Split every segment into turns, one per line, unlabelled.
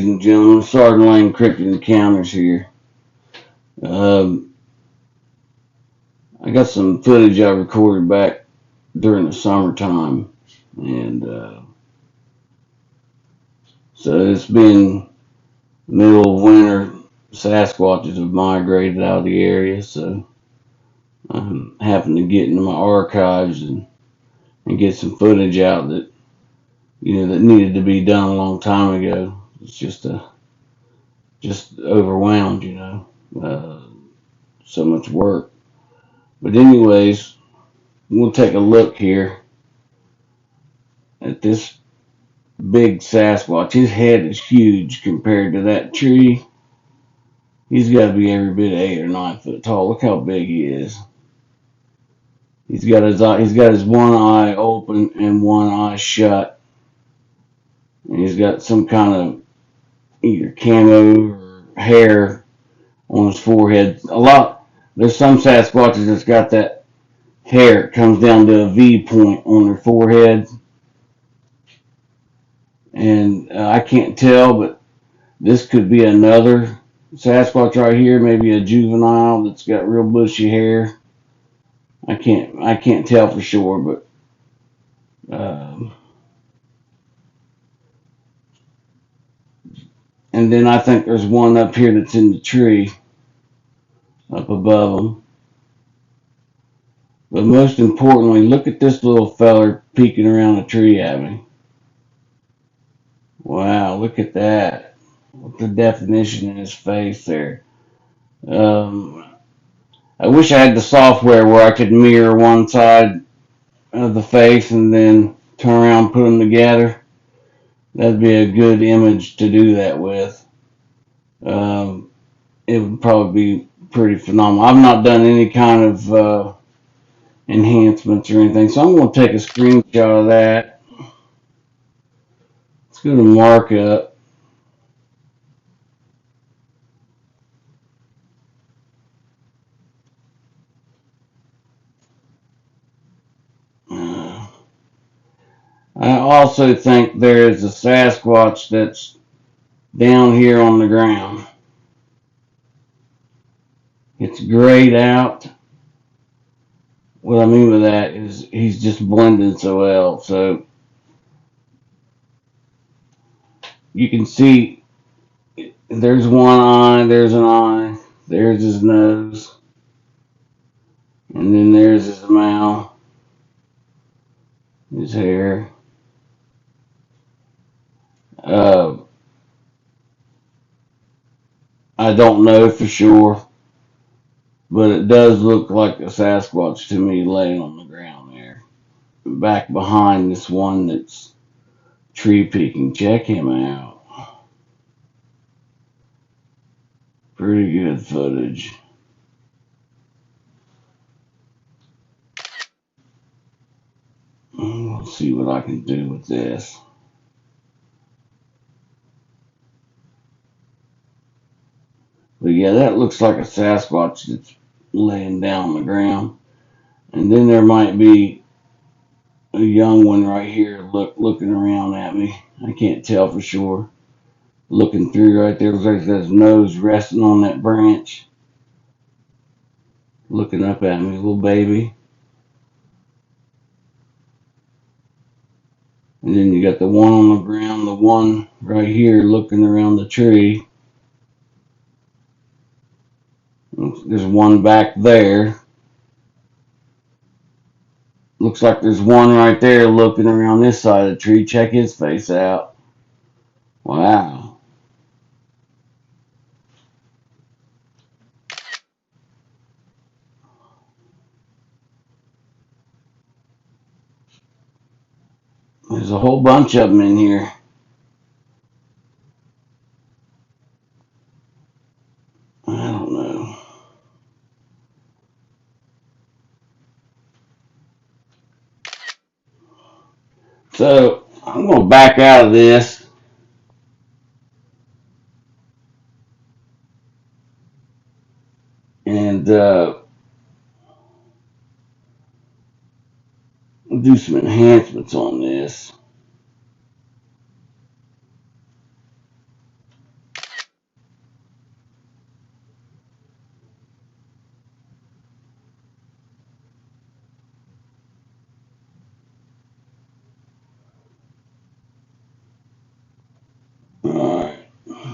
And gentlemen, Sergeant Lane Cryptic Encounters here. Um, I got some footage I recorded back during the summertime, and so it's been middle of winter. Sasquatches have migrated out of the area, so I happened to get into my archives and get some footage out that that needed to be done a long time ago. It's just overwhelmed, uh, so much work. But anyways, we'll take a look here at this big Sasquatch. His head is huge compared to that tree. He's got to be every bit of 8 or 9 foot tall. Look how big he is. He's got his one eye open and one eye shut. And he's got some kind of either camo or hair on his forehead. There's some Sasquatches that's got that hair. It comes down to a V point on their forehead. And I can't tell, but this could be another Sasquatch right here, maybe a juvenile that's got real bushy hair. I can't tell for sure, but and then I think there's one up here that's in the tree up above them. But most importantly, look at this little feller peeking around the tree at me. Wow, look at that. Look at the definition in his face there. Um, I wish I had the software where I could mirror one side of the face and then turn around and put them together. That'd be a good image to do that with. Um, it would probably be pretty phenomenal. I've not done any kind of enhancements or anything, so I'm going to take a screenshot of that. Let's go to markup. I also think there is a Sasquatch that's down here on the ground. It's grayed out. What I mean by that is he's just blended so well. So you can see there's one eye, there's an eye, there's his nose, and then there's his mouth, his hair. Uh, I don't know for sure, but it does look like a Sasquatch to me laying on the ground there. Back behind this one that's tree peeking. Check him out. Pretty good footage. Let's see what I can do with this. But yeah, that looks like a Sasquatch that's laying down on the ground. And then there might be a young one right here looking around at me. I can't tell for sure. Looking through right there, looks like his nose resting on that branch. Looking up at me, little baby. And then you got the one on the ground, the one right here looking around the tree. There's one back there. Looks like there's one right there looking around this side of the tree. Check his face out. Wow. There's a whole bunch of them in here. I don't know. So I'm going to back out of this and do some enhancements on this.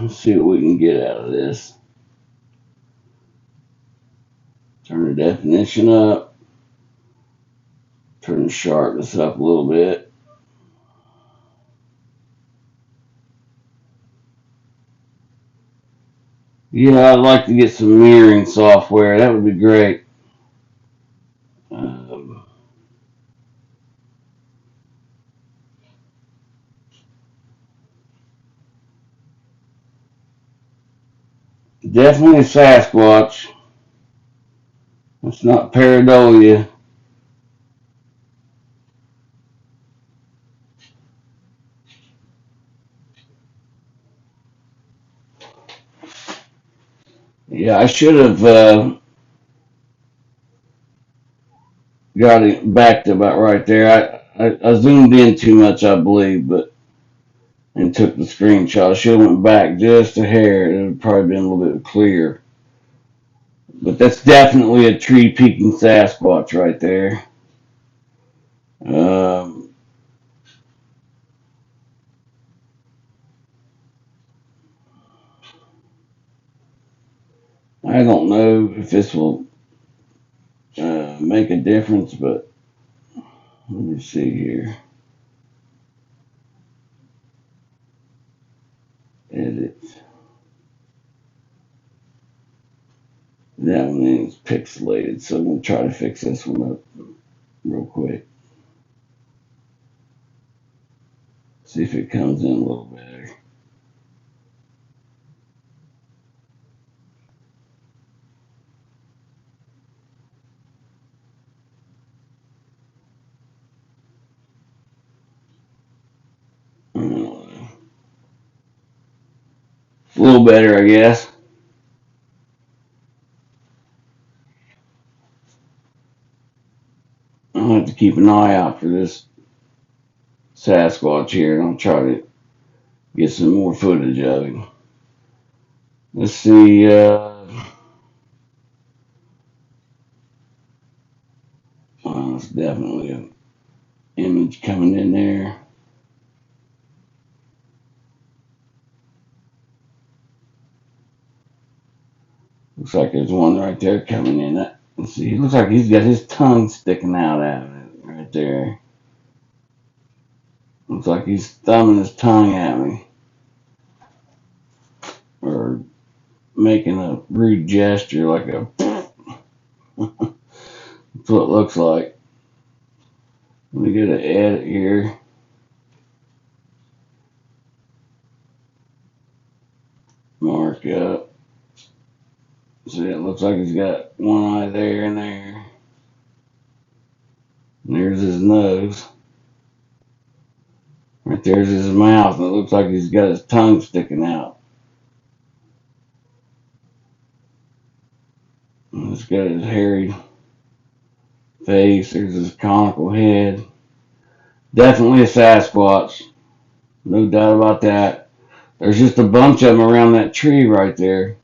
Let's see what we can get out of this. Turn the definition up. Turn the sharpness up a little bit. Yeah, I'd like to get some mirroring software. That would be great. Um, Definitely a Sasquatch. It's not pareidolia. Yeah, I should have got it back to about right there. I zoomed in too much, I believe, but and took the screenshot. I should have went back just a hair. It would probably been a little bit clearer. But that's definitely a tree peaking Sasquatch right there. Um, I don't know if this will make a difference, but let me see here. Edit. That one is pixelated, so I'm going to try to fix this one up real quick. See if it comes in a little better. A little better, I guess. I'll have to keep an eye out for this Sasquatch here, and I'll try to get some more footage of him. Let's see. It's definitely an image coming in there. Looks like there's one right there coming in. Let's see. It looks like he's got his tongue sticking out at it right there. Looks like he's thumbing his tongue at me. Or making a rude gesture like a. That's what it looks like. Let me get an edit here. Mark up. See, it looks like he's got one eye there and there. And there's his nose. Right there's his mouth, and it looks like he's got his tongue sticking out. And he's got his hairy face. There's his conical head. Definitely a Sasquatch. No doubt about that. There's just a bunch of them around that tree right there.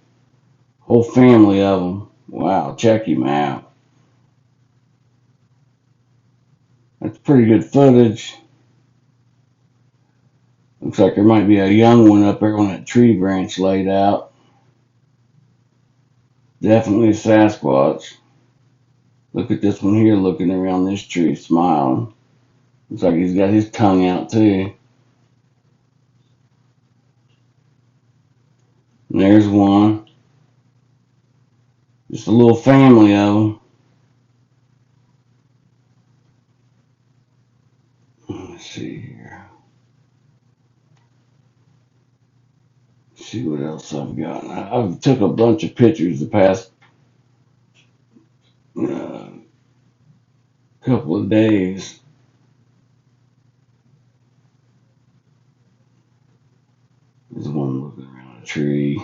Whole family of them. Wow, check him out. That's pretty good footage. Looks like there might be a young one up there on that tree branch laid out. Definitely a Sasquatch. Look at this one here looking around this tree, smiling. Looks like he's got his tongue out too. And there's one. Just a little family of them. Let's see here. Let's see what else I've got. I've took a bunch of pictures the past uh, couple of days. There's one looking around a tree.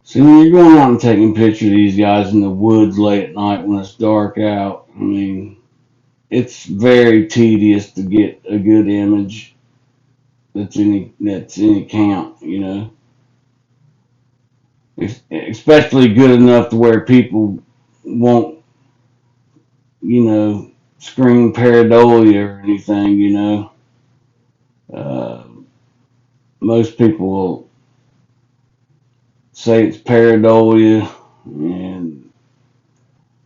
See, when you're going out and taking pictures of these guys in the woods late at night when it's dark out, I mean, it's very tedious to get a good image that's any count, you know. Especially good enough to where people won't, you know, scream pareidolia or anything, you know. Uh, most people will say it's pareidolia and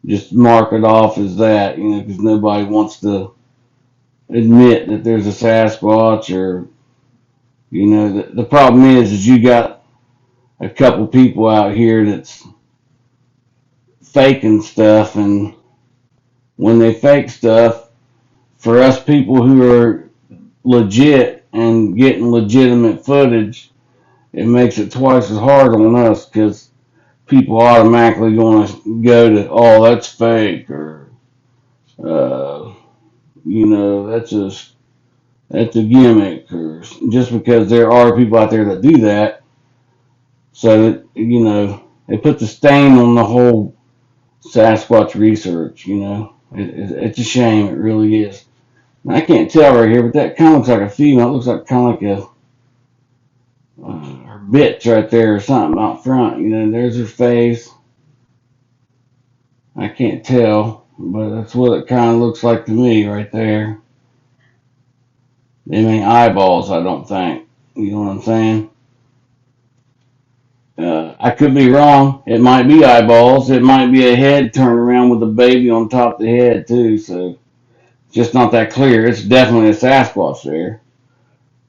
just mark it off as that, because nobody wants to admit that there's a Sasquatch. Or the problem is you got a couple people out here that's faking stuff, and when they fake stuff, for us people who are legit and getting legitimate footage, it makes it twice as hard on us, because people automatically going to go to, oh, that's fake, or uh, that's a gimmick, or just because there are people out there that do that. So that, they put the stain on the whole Sasquatch research. It's a shame. It really is. I can't tell right here, but that kind of looks like a female. It looks like kind of like her bits right there or something out front. There's her face. I can't tell, but that's what it kind of looks like to me right there. They ain't eyeballs, I don't think. You know what I'm saying? I could be wrong. It might be eyeballs. It might be a head turned around with a baby on top of the head too. So it's just not that clear. It's definitely a Sasquatch there.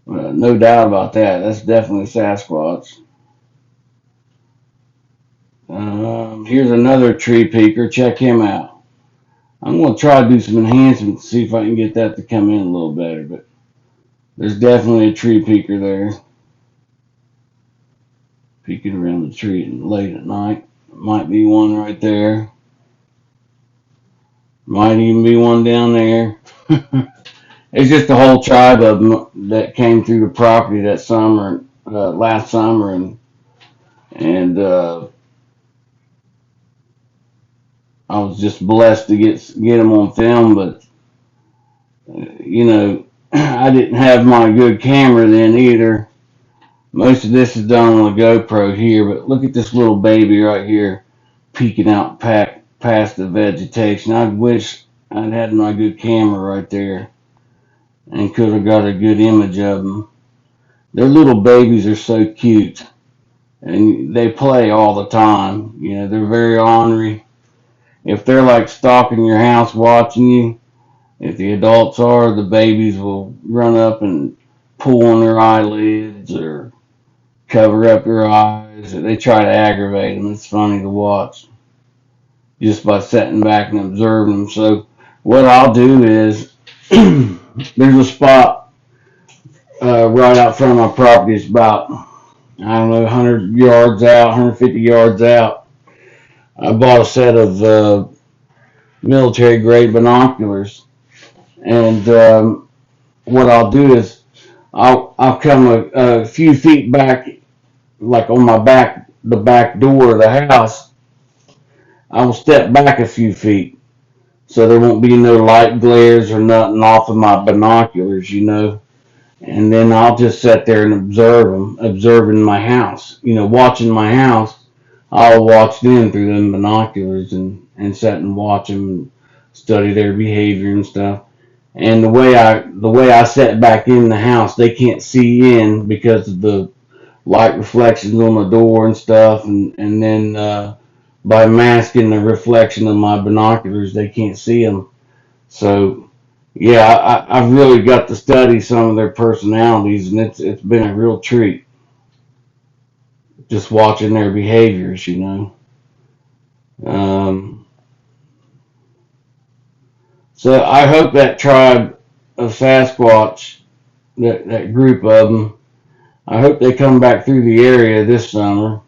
No doubt about that. That's definitely a Sasquatch. Here's another tree peeker. Check him out. I'm going to try to do some enhancements to see if I can get that to come in a little better. But there's definitely a tree peeker there. Peeking around the tree late at night. Might be one right there. Might even be one down there. It's just a whole tribe of them that came through the property that summer, last summer, and I was just blessed to get them on film. But I didn't have my good camera then either. Most of this is done on a GoPro here, but look at this little baby right here peeking out past the vegetation. I wish I'd had my good camera right there and could have got a good image of them. Their little babies are so cute, and they play all the time. They're very ornery. If they're like stalking your house watching you, if the adults are, the babies will run up and pull on their eyelids or cover up their eyes. They try to aggravate them. It's funny to watch just by sitting back and observing them. So what I'll do is there's a spot right out front of my property. It's about, I don't know, 100 yards out, 150 yards out. I bought a set of military grade binoculars, and what I'll do is I'll come a few feet back, like on the back door of the house. I will step back a few feet so there won't be no light glares or nothing off of my binoculars, and then I'll just sit there and observing my house, watching my house. I'll watch them through them binoculars and sit and watch them and study their behavior and stuff. And the way I set back in the house, they can't see in because of the light reflections on the door and stuff, and then by masking the reflection of my binoculars, they can't see them. So yeah, I've really got to study some of their personalities, and it's been a real treat just watching their behaviors. So I hope that tribe of Sasquatch, that group of them, I hope they come back through the area this summer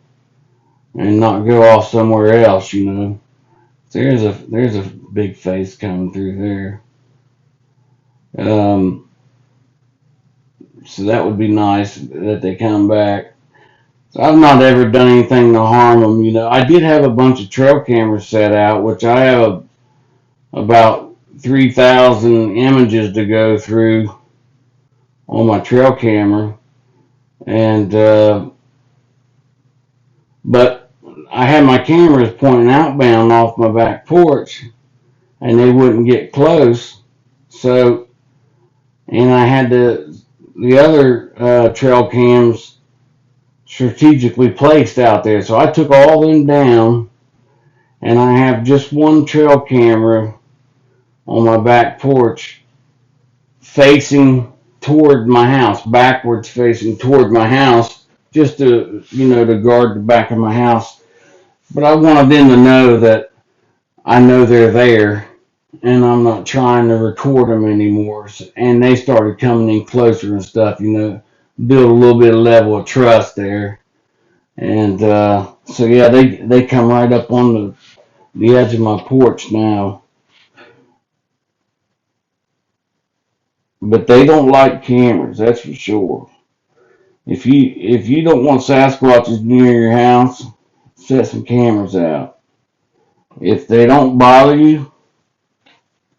and not go off somewhere else. There's a big face coming through there. So that would be nice that they come back. So I've not ever done anything to harm them. I did have a bunch of trail cameras set out, which I have about 3,000 images to go through on my trail camera, and but I had my cameras pointing outbound off my back porch, and they wouldn't get close. So, and I had to the other trail cams strategically placed out there. So I took all them down, and I have just one trail camera on my back porch facing toward my house, backwards facing toward my house, just to guard the back of my house. But I wanted them to know that I know they're there, and I'm not trying to record them anymore. And they started coming in closer and stuff, build a little bit of level of trust there. And so yeah, they come right up on the edge of my porch now. But they don't like cameras, that's for sure. If you don't want Sasquatches near your house, set some cameras out. If they don't bother you,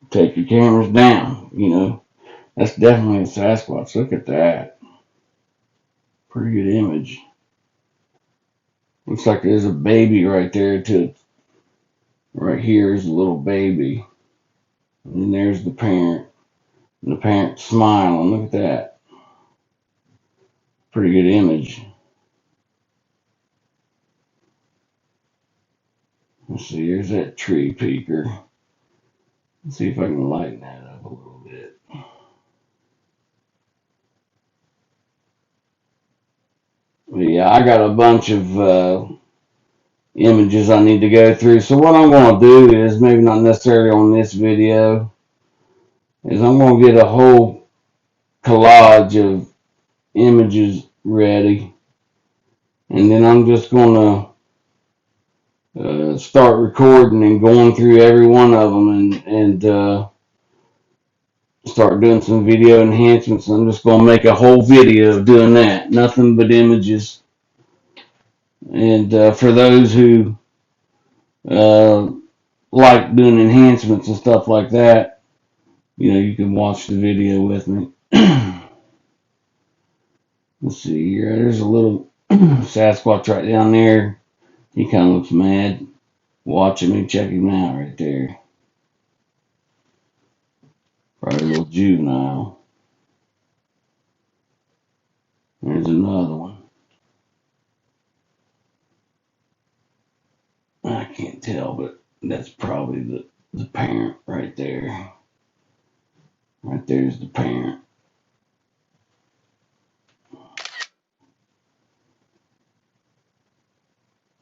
take your cameras down. That's definitely a Sasquatch. Look at that. Pretty good image. Looks like there's a baby right there too. Right here is a little baby. And there's the parent. And the parent smiling. Look at that. Pretty good image. Let's see, here's that tree peeker. Let's see if I can lighten that up a little bit. But yeah, I got a bunch of images I need to go through. So what I'm going to do is, maybe not necessarily on this video, is I'm going to get a whole collage of images ready. And then I'm just going to start recording and going through every one of them and start doing some video enhancements. I'm just going to make a whole video of doing that. Nothing but images. And for those who uh, like doing enhancements and stuff like that, you can watch the video with me. Let's see here. There's a little Sasquatch right down there. He kind of looks mad. Watching me. Check him out right there. Probably a little juvenile. There's another one. I can't tell, but that's probably the parent right there. Right there's the parent.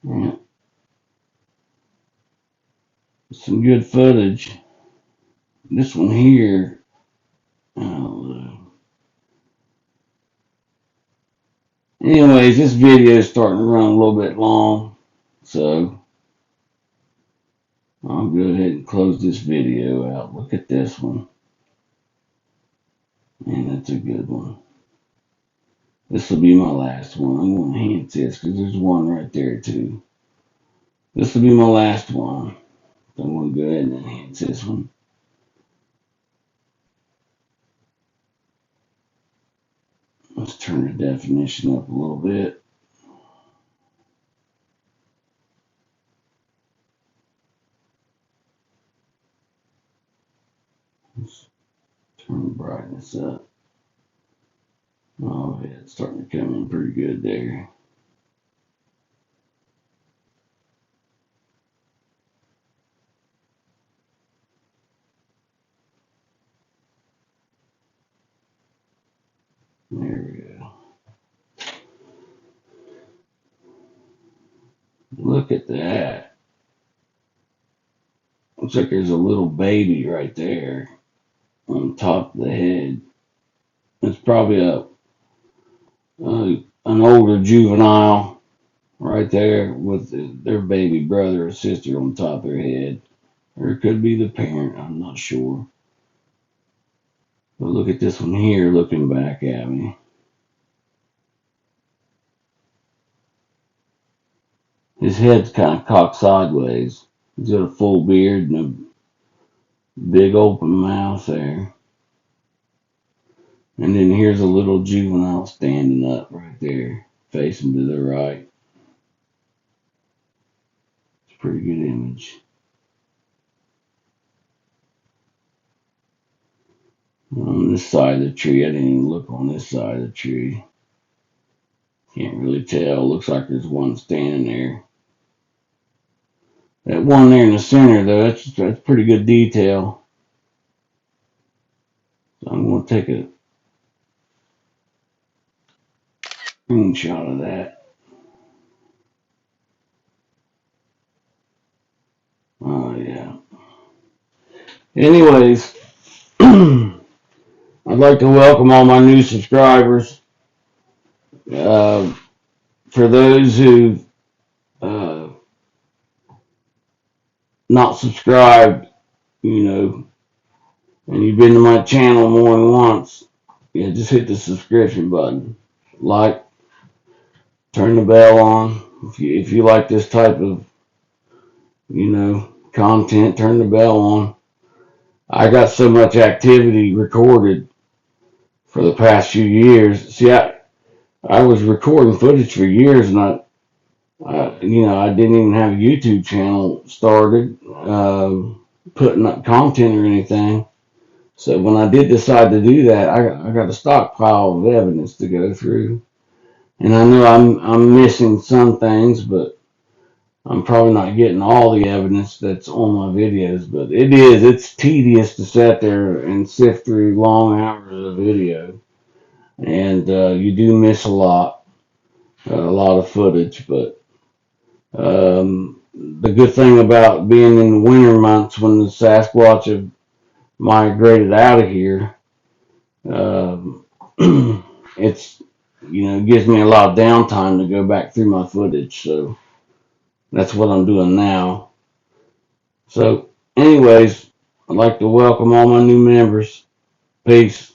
Yeah. Some good footage. This one here, anyways, this video is starting to run a little bit long, so I'll go ahead and close this video out. Look at this one. Man, that's a good one. This will be my last one. I'm going to enhance this because there's one right there too. This will be my last one. So I'm going to go ahead and enhance this one. Let's turn the definition up a little bit. Let's turn the brightness up. Oh, yeah, it's starting to come in pretty good there. There we go. Look at that. Looks like there's a little baby right there on top of the head. It's probably an older juvenile right there with their baby brother or sister on top of their head. Or it could be the parent, I'm not sure. But look at this one here looking back at me. His head's kind of cocked sideways. He's got a full beard and a big open mouth there. And then here's a little juvenile standing up right there, facing to the right. It's a pretty good image. On this side of the tree, I didn't even look on this side of the tree. Can't really tell. Looks like there's one standing there. That one there in the center, though, that's pretty good detail. So I'm going to take a screenshot of that. Oh, yeah. Anyways, I'd like to welcome all my new subscribers. Uh, for those who uh, not subscribed, you know, and you've been to my channel more than once, yeah, just hit the subscription button. Like, turn the bell on. If you like this type of, content, turn the bell on. I got so much activity recorded for the past few years. See, I was recording footage for years, and I didn't even have a YouTube channel started, putting up content or anything. So when I did decide to do that, I got a stockpile of evidence to go through, and I know I'm missing some things, but I'm probably not getting all the evidence that's on my videos. But it's tedious to sit there and sift through long hours of video, and you do miss a lot of footage. But the good thing about being in the winter months when the Sasquatch have migrated out of here, um, it's it gives me a lot of downtime to go back through my footage. So that's what I'm doing now. So, anyways, I'd like to welcome all my new members. Peace.